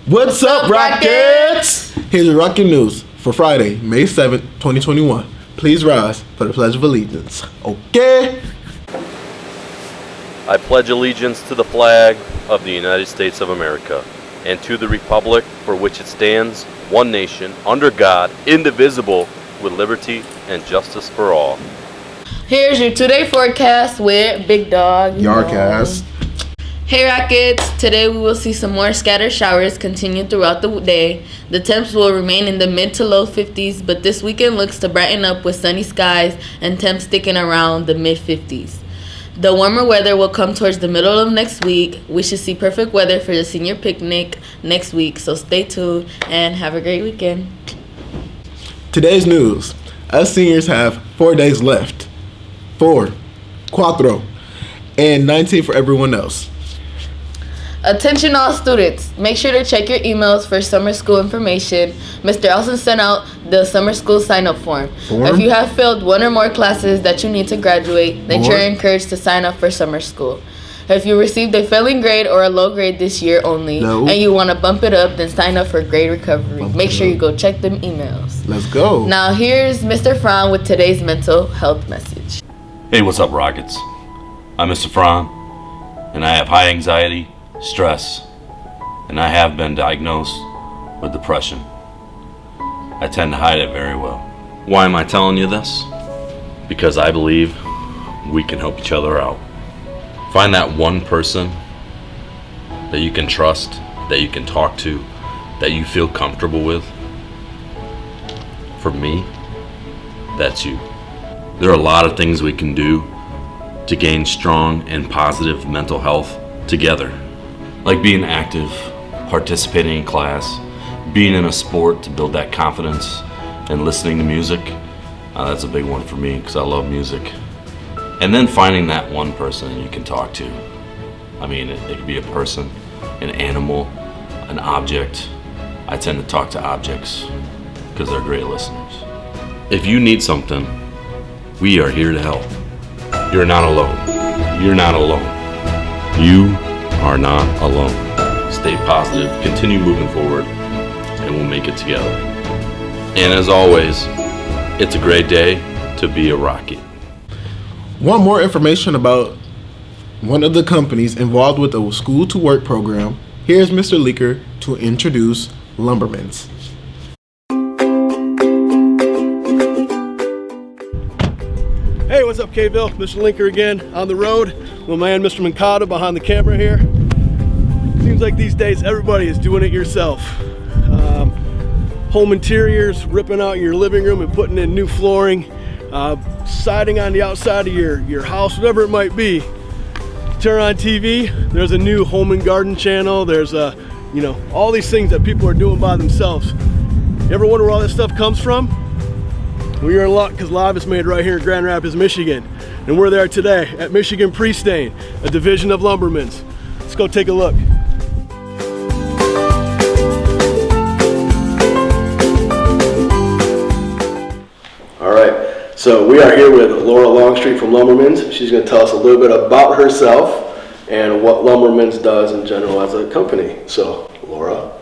What's up, Rockets? Here's your Rocket News for Friday, May 7th, 2021. Please rise for the Pledge of Allegiance. Okay? I pledge allegiance to the flag of the United States of America and to the republic for which it stands, one nation, under God, indivisible, with liberty and justice for all. Here's your 2-day forecast with Big Dog. Yarcast. Hey Rockets, today we will see some more scattered showers continue throughout the day. The temps will remain in the mid to low 50s, but this weekend looks to brighten up with sunny skies and temps sticking around the mid 50s. The warmer weather will come towards the middle of next week. We should see perfect weather for the senior picnic next week, so stay tuned and have a great weekend. Today's news. Us seniors have 4 days left. 4, 4, and 19 for everyone else. Attention all students, make sure to check your emails for summer school information. Mr. Elson sent out the summer school sign-up form. If you have failed one or more classes that you need to graduate, then you're encouraged to sign up for summer school. If you received a failing grade or a low grade this year only, and you want to bump it up, then sign up for grade recovery. Make sure you go check them emails. Let's go. Now here's Mr. Fran with today's mental health message. Hey, what's up, Rockets? I'm Mr. Fran, and I have high anxiety, stress, and I have been diagnosed with depression. I tend to hide it very well. Why am I telling you this? Because I believe we can help each other out. Find that one person that you can trust, that you can talk to, that you feel comfortable with. For me, that's you. There are a lot of things we can do to gain strong and positive mental health together. Like being active, participating in class, being in a sport to build that confidence, and listening to music. That's a big one for me because I love music. And then finding that one person you can talk to. I mean, it could be a person, an animal, an object. I tend to talk to objects because they're great listeners. If you need something, we are here to help. You're not alone. You're not alone. You are not alone. Stay positive, continue moving forward, and we'll make it together. And as always, it's a great day to be a Rocket. Want more information about one of the companies involved with the School to Work program? Here's Mr. Leaker to introduce Lumbermans. Hey, what's up, K-Ville? Mr. Linker again on the road. My man, Mr. Mancata, behind the camera here. Seems like these days everybody is doing it yourself. Home interiors, ripping out your living room and putting in new flooring, siding on the outside of your house, whatever it might be. Turn on TV, there's a new home and garden channel. There's all these things that people are doing by themselves. You ever wonder where all this stuff comes from? Well, you're in luck because a lot of it's made right here in Grand Rapids, Michigan. And we're there today at Michigan Prestain, a division of Lumbermans. Let's go take a look. All right, so we are here with Laura Longstreet from Lumbermans. She's going to tell us a little bit about herself and what Lumbermans does in general as a company. So, Laura,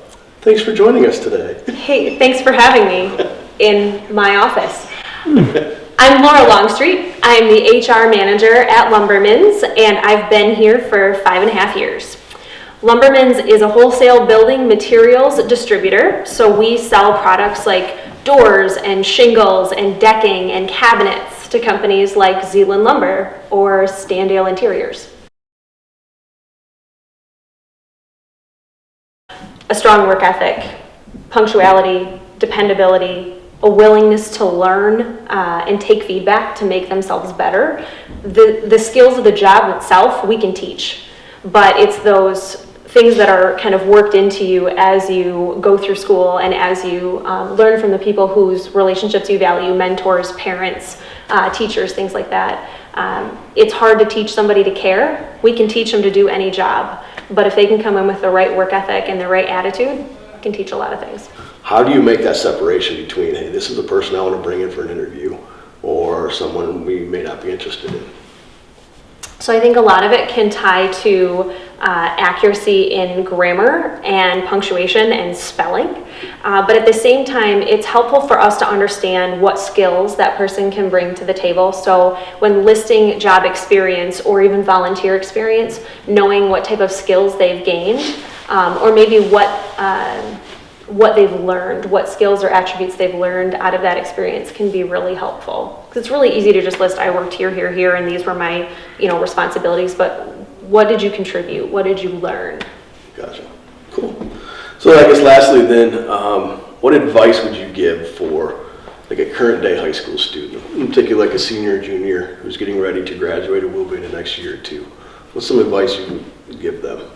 thanks for joining us today. Hey, thanks for having me in my office. I'm Laura Longstreet. I'm the HR manager at Lumbermans, and I've been here for 5.5 years. Lumbermans is a wholesale building materials distributor, so we sell products like doors and shingles and decking and cabinets to companies like Zeeland Lumber or Standale Interiors. A strong work ethic, punctuality, dependability, a willingness to learn and take feedback to make themselves better. The skills of the job itself we can teach, but it's those things that are kind of worked into you as you go through school and as you learn from the people whose relationships you value, mentors, parents, teachers, things like that. It's hard to teach somebody to care. We can teach them to do any job, but if they can come in with the right work ethic and the right attitude, we can teach a lot of things. How do you make that separation between, hey, this is the person I want to bring in for an interview, or someone we may not be interested in? So I think a lot of it can tie to accuracy in grammar and punctuation and spelling. But at the same time, it's helpful for us to understand what skills that person can bring to the table. So when listing job experience or even volunteer experience, knowing what type of skills they've gained, or maybe what they've learned, what skills or attributes they've learned out of that experience can be really helpful. Because it's really easy to just list, I worked here, here, here, and these were my, responsibilities, but what did you contribute? What did you learn? Gotcha. Cool. So I guess lastly then, what advice would you give for like a current day high school student, in particular like a senior or junior who's getting ready to graduate or will be in the next year or two? What's some advice you would give them?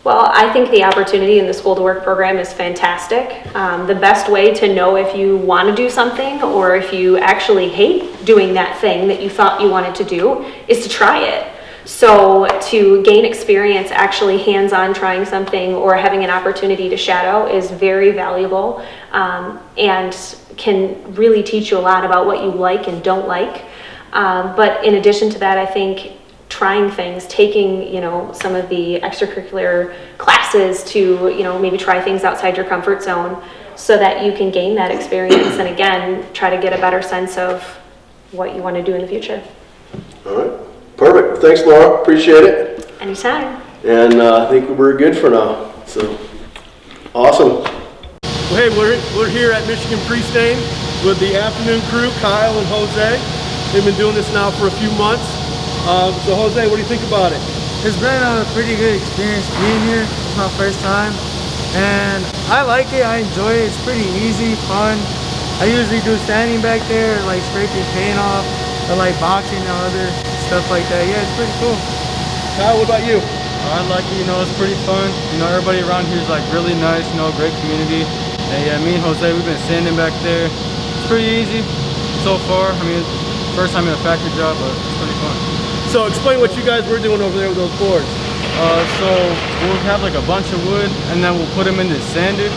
Well, I think the opportunity in the School to Work program is fantastic. The best way to know if you want to do something or if you actually hate doing that thing that you thought you wanted to do is to try it. So to gain experience actually hands-on trying something or having an opportunity to shadow is very valuable, and can really teach you a lot about what you like and don't like. But in addition to that, I think trying things, taking, some of the extracurricular classes to, maybe try things outside your comfort zone so that you can gain that experience and again, try to get a better sense of what you want to do in the future. All right. Perfect. Thanks, Laura. Appreciate it. Anytime. And I think we're good for now. So, awesome. Well, hey, we're here at Michigan Prestain with the afternoon crew, Kyle and Jose. They've been doing this now for a few months. So, Jose, what do you think about it? It's been a pretty good experience being here. It's my first time, and I like it. I enjoy it. It's pretty easy, fun. I usually do standing back there, like scraping paint off, or like boxing and other stuff like that. Yeah, it's pretty cool. Kyle, what about you? I like it. It's pretty fun. Everybody around here is like really nice. Great community. And yeah, me and Jose, we've been standing back there. It's pretty easy so far. First time in a factory job, but it's pretty fun. So explain what you guys were doing over there with those boards. So we'll have like a bunch of wood, and then we'll put them in this sander,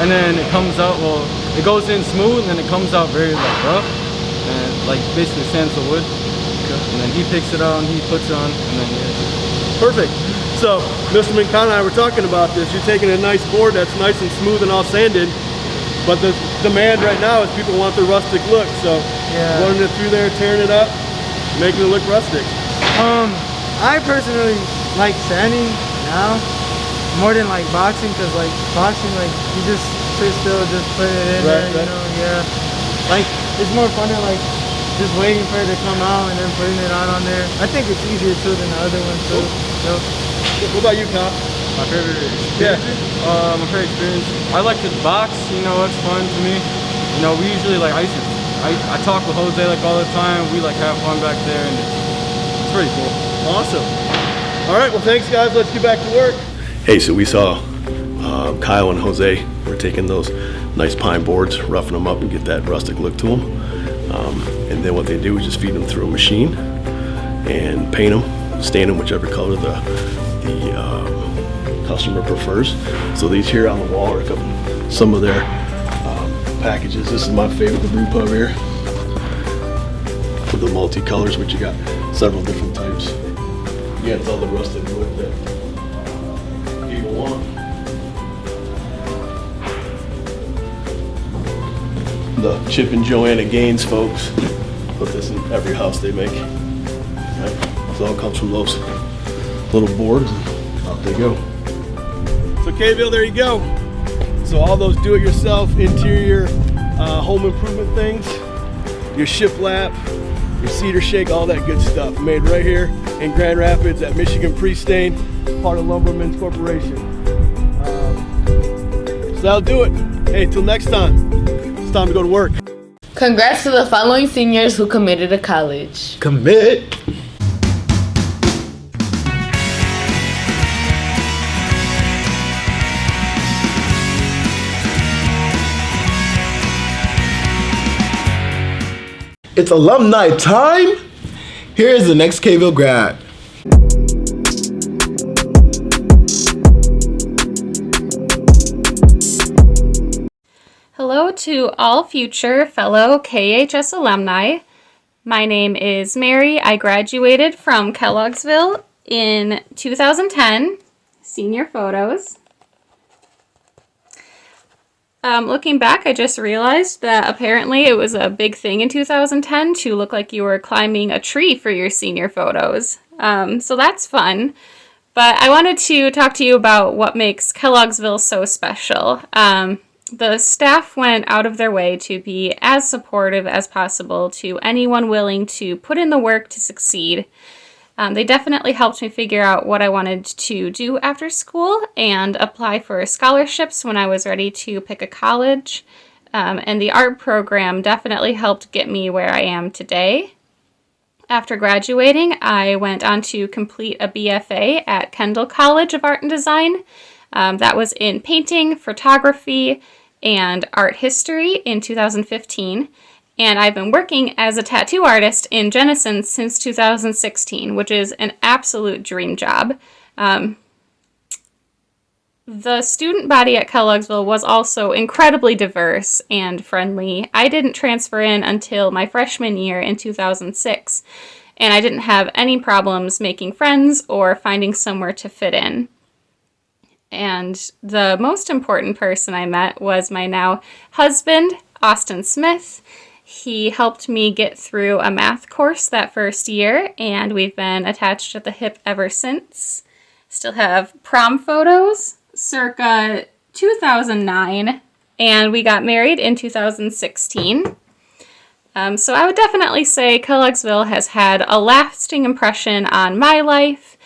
and then it comes out. Well, it goes in smooth, and then it comes out very like rough, and like basically sands the wood. And then he picks it out and he puts it on, and then yeah. Perfect. So Mr. Minkana and I were talking about this. You're taking a nice board that's nice and smooth and all sanded, but the demand right now is people want the rustic look. So running it through there, tearing it up, making it look rustic. I personally like sanding now more than like boxing, because like boxing, like you just sit still, just put it in there, Like it's more fun than like just waiting for it to come out and then putting it on there. I think it's easier too than the other one too. What about you, Kyle? My favorite experience? My favorite experience, I like to box. It's fun to me. We usually like I talk with Jose like all the time. We like have fun back there, and it's pretty cool. Awesome. All right, well, thanks, guys. Let's get back to work. Hey, so we saw Kyle and Jose were taking those nice pine boards, roughing them up and get that rustic look to them. And then what they do is just feed them through a machine and paint them, stain them whichever color the customer prefers. So these here on the wall are some of their packages. This is my favorite, the brew pub here, with the multi-colors, which you got several different types. You got all the rustic look that people want. The Chip and Joanna Gaines folks put this in every house they make. Right? It all comes from those little boards, and out they go. So K-Ville, there you go. So all those do-it-yourself interior home improvement things, your shiplap, your cedar shake, all that good stuff made right here in Grand Rapids at Michigan Prestain, part of Lumbermen's Corporation. So that'll do it. Hey, till next time, it's time to go to work. Congrats to the following seniors who committed to college. Commit. It's alumni time. Here is the next K-Ville grad. Hello to all future fellow KHS alumni. My name is Mary. I graduated from Kelloggsville in 2010. Senior photos. Looking back, I just realized that apparently it was a big thing in 2010 to look like you were climbing a tree for your senior photos. So that's fun. But I wanted to talk to you about what makes Kelloggsville so special. The staff went out of their way to be as supportive as possible to anyone willing to put in the work to succeed. They definitely helped me figure out what I wanted to do after school and apply for scholarships when I was ready to pick a college. And the art program definitely helped get me where I am today. After graduating, I went on to complete a BFA at Kendall College of Art and Design. That was in painting, photography, and art history in 2015. And I've been working as a tattoo artist in Jenison since 2016, which is an absolute dream job. The student body at Kelloggsville was also incredibly diverse and friendly. I didn't transfer in until my freshman year in 2006, and I didn't have any problems making friends or finding somewhere to fit in. And the most important person I met was my now husband, Austin Smith. He helped me get through a math course that first year, and we've been attached at the hip ever since. Still have prom photos, circa 2009, and we got married in 2016. So I would definitely say Kelloggsville has had a lasting impression on my life.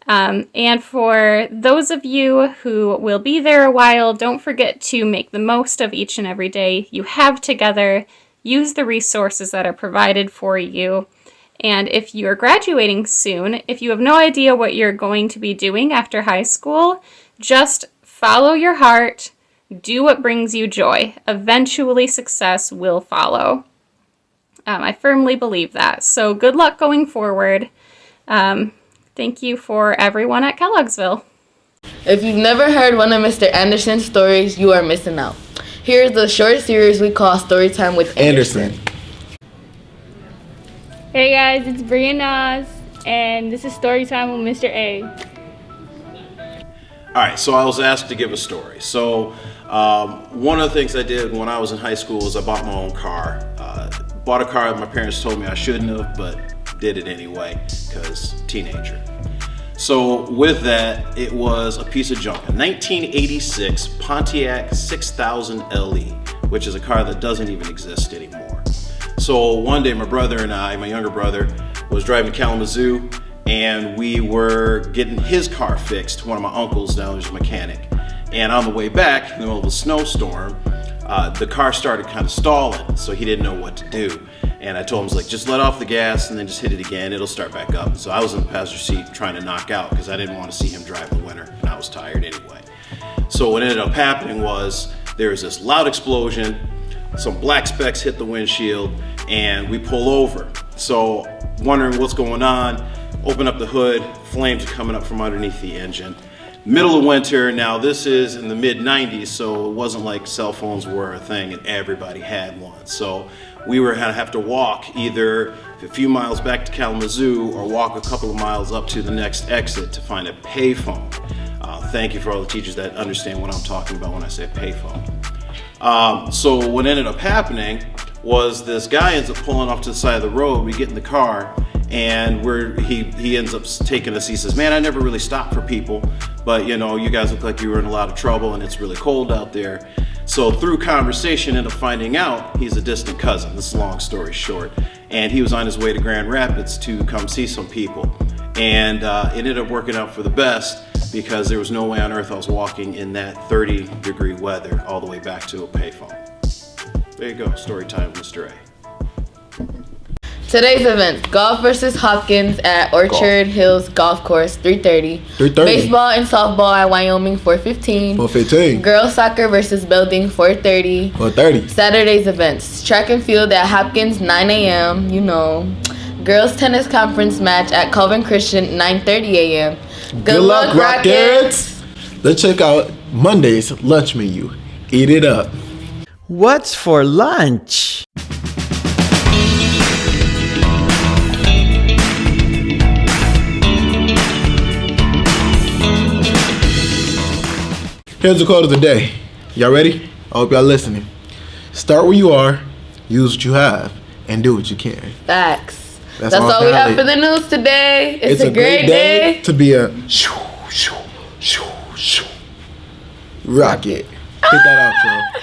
And for those of you who will be there a while, don't forget to make the most of each and every day you have together. Use the resources that are provided for you. And if you're graduating soon, if you have no idea what you're going to be doing after high school, just follow your heart, do what brings you joy. Eventually success will follow. I firmly believe that. So good luck going forward. Thank you for everyone at Kelloggsville. If you've never heard one of Mr. Anderson's stories, you are missing out. Here's the short series we call Storytime with Anderson. Hey guys, it's Bria Nas, and this is Storytime with Mr. A. Alright, so I was asked to give a story. So one of the things I did when I was in high school was I bought my own car. Bought a car that my parents told me I shouldn't have, but did it anyway, because teenager. So with that, it was a piece of junk. A 1986 Pontiac 6000 LE, which is a car that doesn't even exist anymore. So one day my brother and I, my younger brother, was driving to Kalamazoo, and we were getting his car fixed. One of my uncles down there's a mechanic. And on the way back, in the middle of a snowstorm, the car started kind of stalling, so he didn't know what to do. And I told him, like, just let off the gas and then just hit it again, it'll start back up. So I was in the passenger seat trying to knock out because I didn't want to see him drive in the winter, and I was tired anyway. So what ended up happening was there was this loud explosion, some black specks hit the windshield, and we pull over. So wondering what's going on, open up the hood, flames are coming up from underneath the engine. Middle of winter, now this is in the mid-90s, so it wasn't like cell phones were a thing and everybody had one. So we were gonna have to walk either a few miles back to Kalamazoo or walk a couple of miles up to the next exit to find a payphone. Thank you for all the teachers that understand what I'm talking about when I say payphone. So what ended up happening was this guy ends up pulling off to the side of the road. We get in the car, and he ends up taking us. He says, "Man, I never really stopped for people, but you know, you guys look like you were in a lot of trouble, and it's really cold out there." So through conversation, ended up finding out he's a distant cousin. This is a long story short, and he was on his way to Grand Rapids to come see some people, and it ended up working out for the best because there was no way on earth I was walking in that 30-degree weather all the way back to a payphone. There you go, story time, Mr. A. Today's event, golf versus Hopkins at Orchard Hills Golf Course, 3:30. 3:30. Baseball and softball at Wyoming, 4:15. 4:15. Girls soccer versus Belding, 4:30. 4:30. Saturday's events, track and field at Hopkins, 9 a.m., you know. Girls tennis conference match at Calvin Christian, 9:30 a.m. Good luck, Rockets! Let's check out Monday's lunch menu. Eat it up. What's for lunch? Here's the quote of the day. Y'all ready? I hope y'all listening. Start where you are, use what you have, and do what you can. Facts. That's all we have for the news today. It's a great day to be a rocket. Hit that outro.